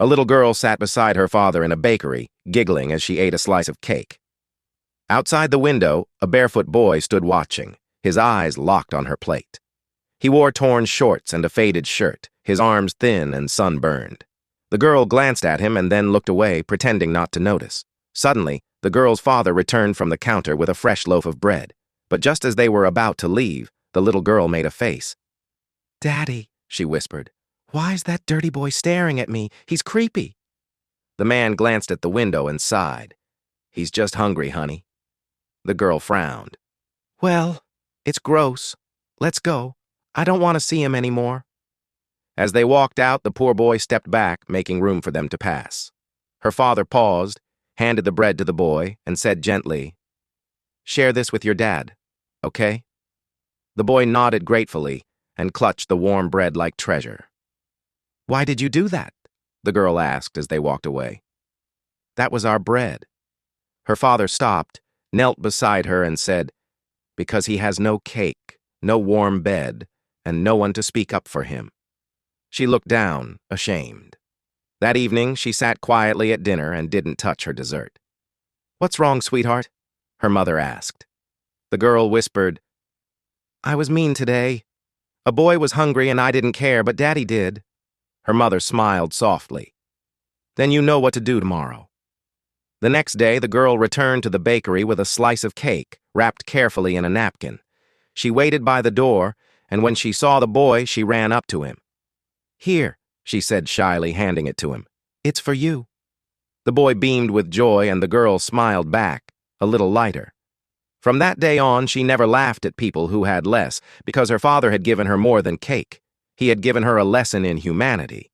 A little girl sat beside her father in a bakery, giggling as she ate a slice of cake. Outside the window, a barefoot boy stood watching, his eyes locked on her plate. He wore torn shorts and a faded shirt, his arms thin and sunburned. The girl glanced at him and then looked away, pretending not to notice. Suddenly, the girl's father returned from the counter with a fresh loaf of bread. But just as they were about to leave, the little girl made a face. "Daddy," she whispered, "why's that dirty boy staring at me? He's creepy." The man glanced at the window and sighed. "He's just hungry, honey." The girl frowned. "Well, it's gross. Let's go. I don't want to see him anymore." As they walked out, the poor boy stepped back, making room for them to pass. Her father paused, handed the bread to the boy, and said gently, "Share this with your dad, okay?" The boy nodded gratefully and clutched the warm bread like treasure. "Why did you do that?" the girl asked as they walked away. "That was our bread." Her father stopped, knelt beside her, and said, "Because he has no cake, no warm bed, and no one to speak up for him." She looked down, ashamed. That evening, she sat quietly at dinner and didn't touch her dessert. "What's wrong, sweetheart?" her mother asked. The girl whispered, "I was mean today. A boy was hungry and I didn't care, but Daddy did." Her mother smiled softly. "Then you know what to do tomorrow." The next day, the girl returned to the bakery with a slice of cake, wrapped carefully in a napkin. She waited by the door, and when she saw the boy, she ran up to him. "Here," she said shyly, handing it to him. "It's for you." The boy beamed with joy, and the girl smiled back, a little lighter. From that day on, she never laughed at people who had less, because her father had given her more than cake. He had given her a lesson in humanity.